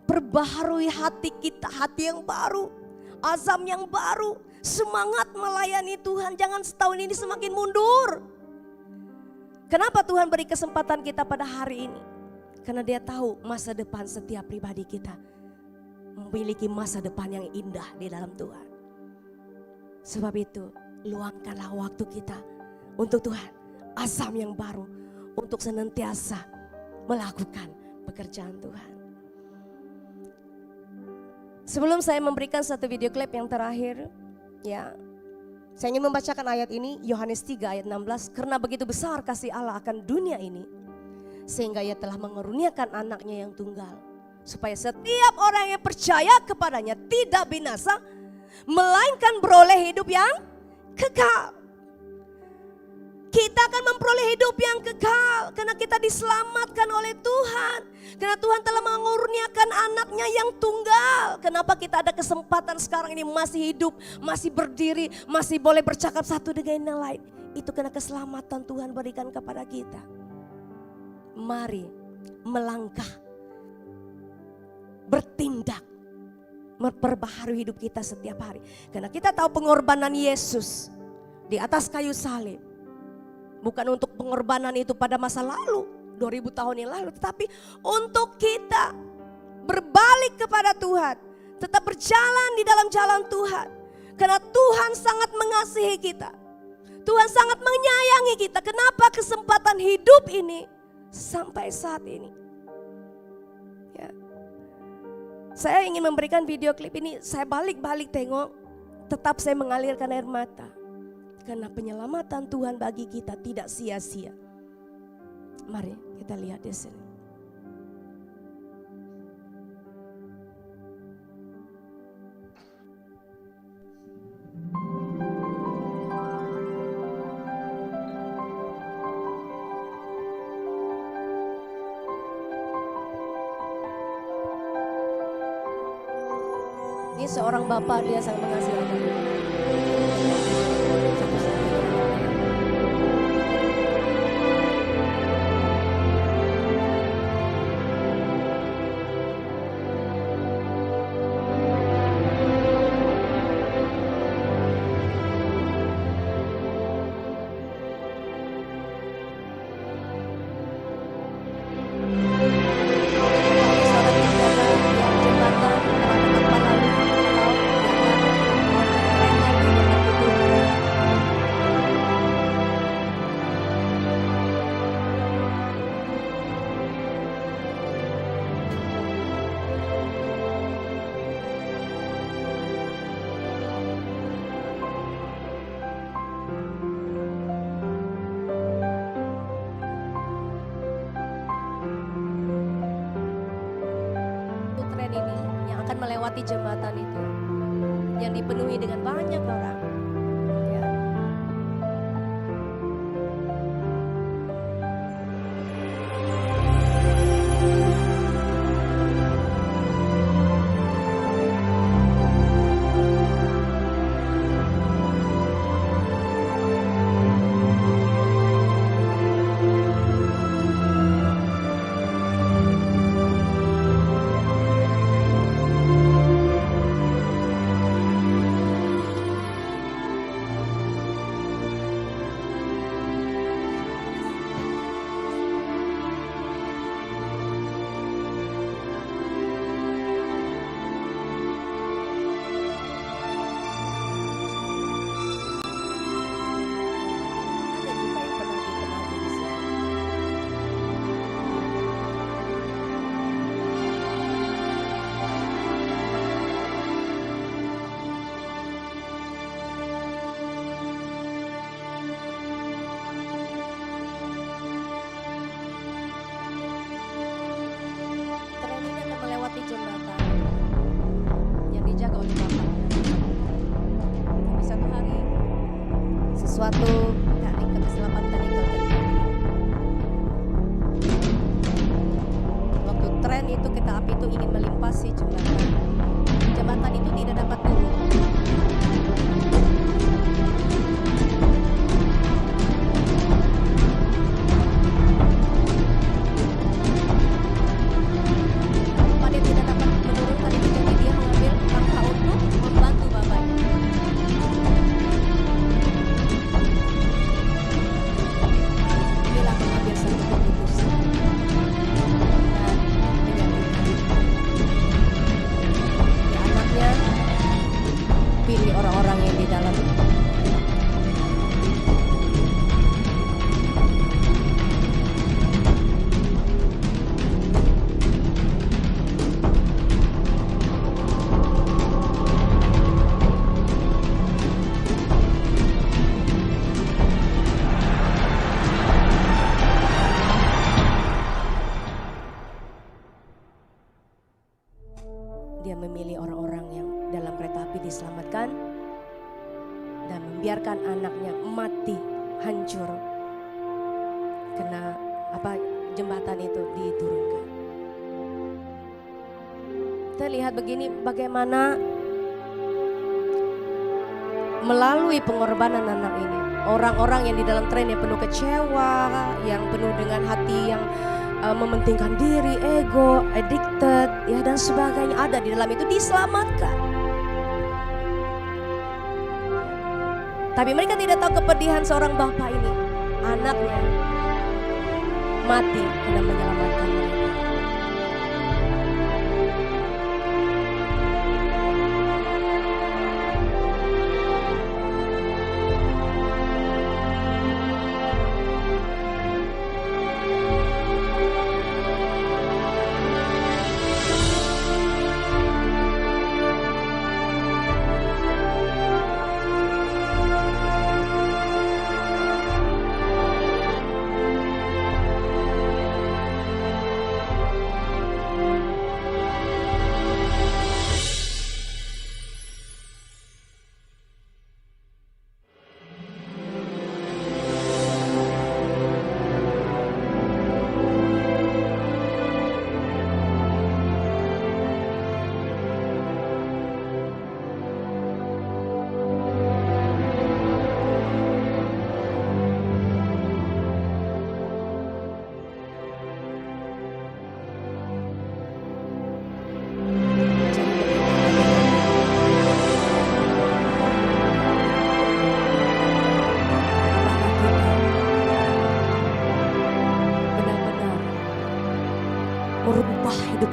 perbaharui hati kita, hati yang baru, azam yang baru, semangat melayani Tuhan. Jangan setahun ini semakin mundur. Kenapa Tuhan beri kesempatan kita pada hari ini? Karena Dia tahu masa depan setiap pribadi kita memiliki masa depan yang indah di dalam Tuhan. Sebab itu luangkanlah waktu kita untuk Tuhan. Azam yang baru untuk senantiasa melakukan pekerjaan Tuhan. Sebelum saya memberikan satu video klip yang terakhir, ya, saya ingin membacakan ayat ini, Yohanes 3 ayat 16. Karena begitu besar kasih Allah akan dunia ini, sehingga Ia telah mengaruniakan anaknya yang tunggal, supaya setiap orang yang percaya kepadanya tidak binasa, melainkan beroleh hidup yang kekal. Kita akan memperoleh hidup yang kekal karena kita diselamatkan oleh Tuhan. Karena Tuhan telah mengurniakan anaknya yang tunggal. Kenapa kita ada kesempatan sekarang ini masih hidup, masih berdiri, masih boleh bercakap satu dengan yang lain. Itu karena keselamatan Tuhan berikan kepada kita. Mari melangkah, bertindak, memperbaharui hidup kita setiap hari. Karena kita tahu pengorbanan Yesus di atas kayu salib. Bukan untuk pengorbanan itu pada masa lalu, 2000 tahun yang lalu. Tetapi untuk kita berbalik kepada Tuhan. Tetap berjalan di dalam jalan Tuhan. Karena Tuhan sangat mengasihi kita. Tuhan sangat menyayangi kita. Kenapa kesempatan hidup ini sampai saat ini? Ya. Saya ingin memberikan video klip ini. Saya balik-balik tengok. Tetap saya mengalirkan air mata. Karena penyelamatan Tuhan bagi kita tidak sia-sia. Mari kita lihat di sini. Ini seorang bapak, dia sangat mengasihi anaknya. Ini yang akan melewati jembatan itu yang dipenuhi dengan banyak orang, ya. Jembatan yang dijaga oleh Bapak. Tapi satu hari sesuatu teknik keselamatan itu terjadi. Waktu tren itu, kereta api itu ingin melimpasi jembatan. Jembatan itu tidak dapat turun. Dia memilih orang-orang yang dalam kereta api diselamatkan dan membiarkan anaknya mati hancur karena jembatan itu diturunkan. Kita lihat begini bagaimana melalui pengorbanan anak ini, orang-orang yang di dalam tren yang penuh kecewa, yang penuh dengan hati yang mementingkan diri, ego, addicted, ya dan sebagainya ada di dalam itu diselamatkan. Tapi mereka tidak tahu kepedihan seorang bapak ini, anaknya mati karena menyelamatkan mereka.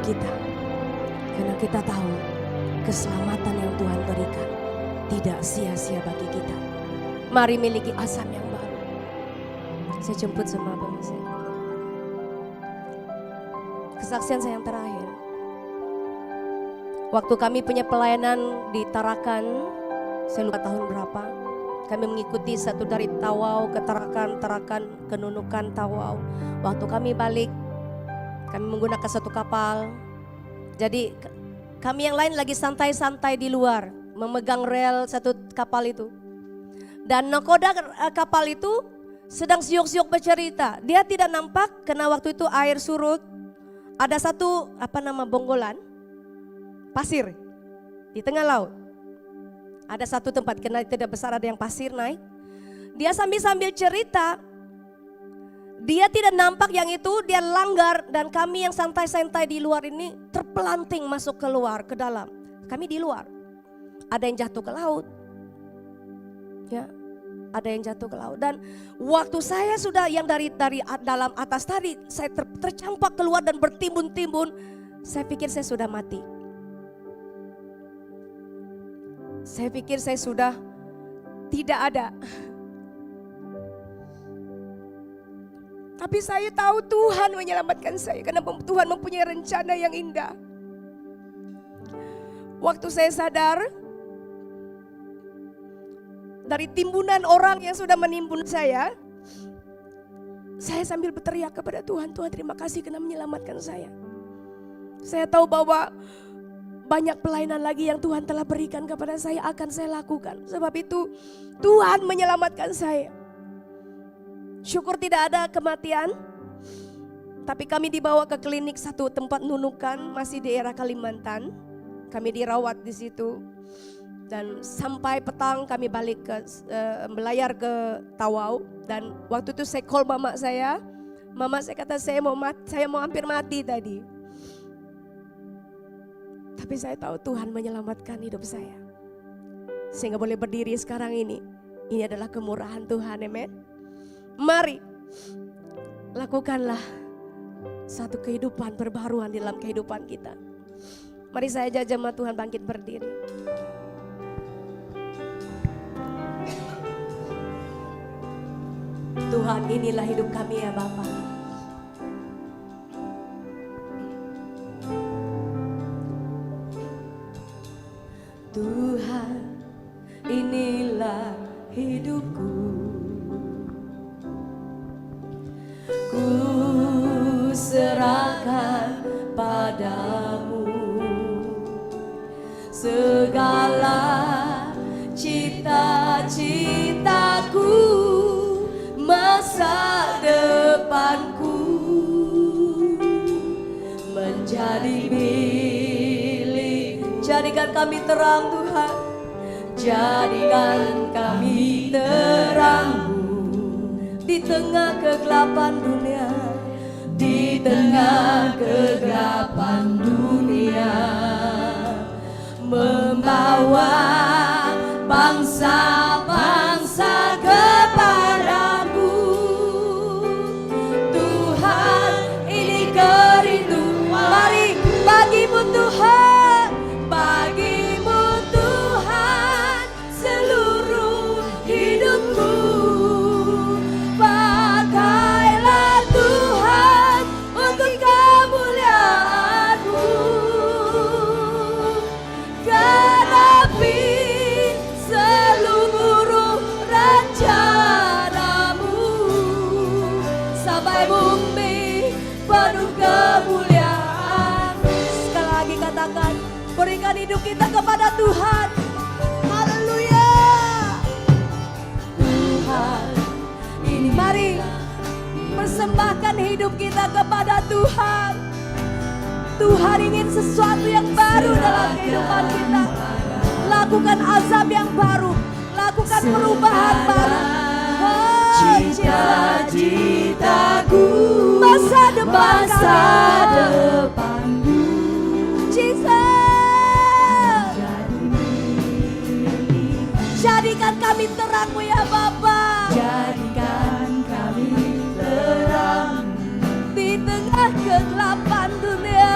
kita. Karena kita tahu keselamatan yang Tuhan berikan tidak sia-sia bagi kita. Mari miliki azam yang baru. Saya jemput semua Bapak saya. Kesaksian saya yang terakhir. Waktu kami punya pelayanan di Tarakan, saya lupa tahun berapa. Kami mengikuti satu dari Tawau ke Tarakan, Tarakan ke Nunukan, Tawau. Waktu kami balik, kami menggunakan satu kapal. Jadi kami yang lain lagi santai-santai di luar, memegang rel satu kapal itu. Dan nakoda kapal itu sedang siok-siok bercerita. Dia tidak nampak karena waktu itu air surut. Ada satu bonggolan pasir di tengah laut. Ada satu tempat karena tidak besar, ada yang pasir naik. Dia sambil cerita. Dia tidak nampak yang itu, dia langgar, dan kami yang santai-santai di luar ini terpelanting masuk keluar ke dalam. Kami di luar. Ada yang jatuh ke laut. Ya, ada yang jatuh ke laut. Dan waktu saya sudah yang dari dalam atas tadi, saya tercampak keluar dan bertimbun-timbun. Saya pikir saya sudah mati. Saya pikir saya sudah tidak ada. Tapi saya tahu Tuhan menyelamatkan saya karena Tuhan mempunyai rencana yang indah. Waktu saya sadar, dari timbunan orang yang sudah menimbun saya sambil berteriak kepada Tuhan, Tuhan terima kasih karena menyelamatkan saya. Saya tahu bahwa banyak pelayanan lagi yang Tuhan telah berikan kepada saya akan saya lakukan. Sebab itu Tuhan menyelamatkan saya. Syukur tidak ada kematian. Tapi kami dibawa ke klinik satu tempat Nunukan, masih di daerah Kalimantan. Kami dirawat di situ. Dan sampai petang kami balik ke melayar ke Tawau. Dan waktu itu saya call mama saya. Mama saya kata saya mau hampir mati tadi. Tapi saya tahu Tuhan menyelamatkan hidup saya. Sehingga boleh berdiri sekarang ini. Ini adalah kemurahan Tuhan, amen. Mari lakukanlah satu kehidupan perbaruan di dalam kehidupan kita. Mari saya ajak jemaat Tuhan bangkit berdiri. Tuhan, inilah hidup kami ya Bapa. Tuhan, inilah hidupku. Ku serahkan padamu segala cita-citaku, masa depanku menjadi milik. Jadikan kami terang Tuhan, jadikan kami terang-Mu di tengah kegelapan dunia, di tengah kegelapan dunia, membawa bangsa-bangsa kepadamu. Tuhan, ini kerinduan. Mari bagimu Tuhan, bagimu Tuhan seluruh hidupku. Pakailah Tuhan untuk kemuliaan-Mu. Genapi seluruh rencana-Mu sampai bumi penuh kemuliaan. Sekali lagi katakan, berikan hidup kita kepada Tuhan. Haleluya. Tuhan, ini mari persembahkan hidup kita kepada Tuhan. Tuhan ingin sesuatu yang baru dalam kehidupan kita. Lakukan azab yang baru, lakukan perubahan baru. Cita-citaku, masa depanku, Jesus. Jadikan kami terang-Mu ya Bapa. Jadikan kami terang di tengah kegelapan dunia.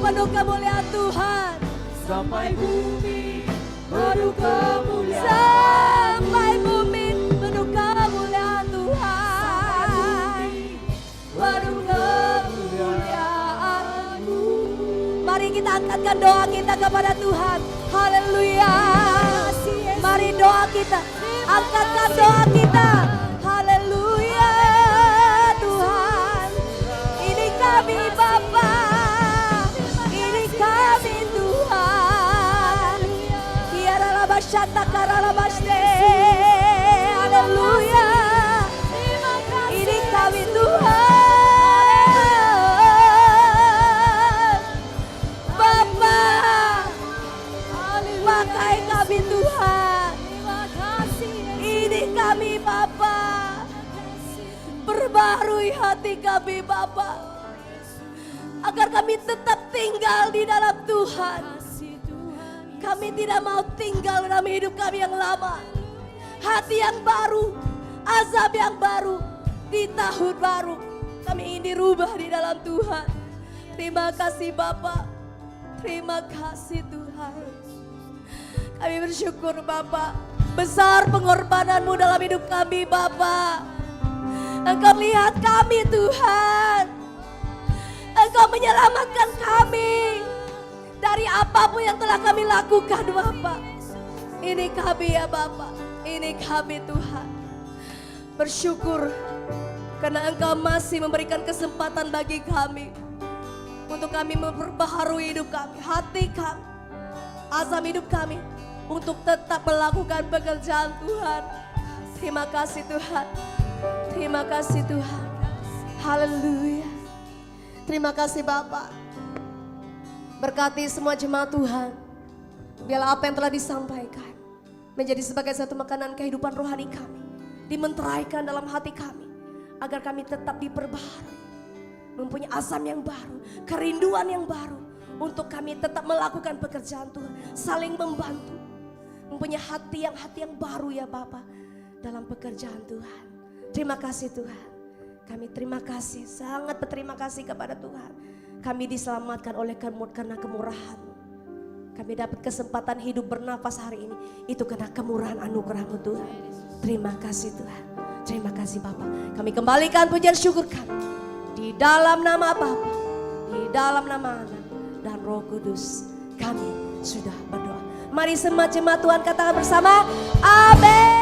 penuh kemuliaan Tuhan. Sampai bumi penuh kemuliaan. Sampai bumi penuh kemuliaan Tuhan. Penuh kemuliaan-Mu. Mari kita angkatkan doa kita kepada Tuhan. Haleluya. Mari doa kita. Angkatkan doa kita. Haleluya Tuhan. Ini kami Bapa. Ini kami Tuhan. Kiara Bashata Karala Baste. Haleluya. Ini kami Tuhan. Bapa. Pakai kami Tuhan. Ini kami Bapa. Perbarui hati kami Bapa. Agar kami tetap tinggal di dalam Tuhan. Kami tidak mau tinggal dalam hidup kami yang lama. Hati yang baru, azab yang baru, di tahun baru. Kami ingin dirubah di dalam Tuhan. Terima kasih Bapa. Terima kasih Tuhan. Kami bersyukur Bapa. Besar pengorbanan-Mu dalam hidup kami Bapa. Engkau lihat kami Tuhan. Engkau menyelamatkan kami dari apapun yang telah kami lakukan Bapa. Ini kami ya Bapa. Ini kami Tuhan. Bersyukur karena Engkau masih memberikan kesempatan bagi kami. Untuk kami memperbaharui hidup kami, hati kami, azam hidup kami. Untuk tetap melakukan pekerjaan Tuhan. Terima kasih Tuhan. Terima kasih Tuhan. Haleluya. Terima kasih Bapak. Berkati semua jemaat Tuhan. Biarlah apa yang telah disampaikan menjadi sebagai satu makanan kehidupan rohani kami. Dimenteraikan dalam hati kami. Agar kami tetap diperbaharui. Mempunyai azam yang baru. Kerinduan yang baru. Untuk kami tetap melakukan pekerjaan Tuhan. Saling membantu. Mempunyai hati yang baru ya Bapak. Dalam pekerjaan Tuhan. Terima kasih Tuhan. Kami terima kasih. Sangat berterima kasih kepada Tuhan. Kami diselamatkan oleh karena kemurahan-Mu. Kami dapat kesempatan hidup bernafas hari ini. Itu karena kemurahan anugerah-Mu Tuhan. Terima kasih Tuhan. Terima kasih Bapak. Kami kembalikan pujian syukur kami. Di dalam nama Bapa, di dalam nama Anak dan Roh Kudus, kami sudah berdoa. Mari semua jemaat Tuhan katakan bersama, amin.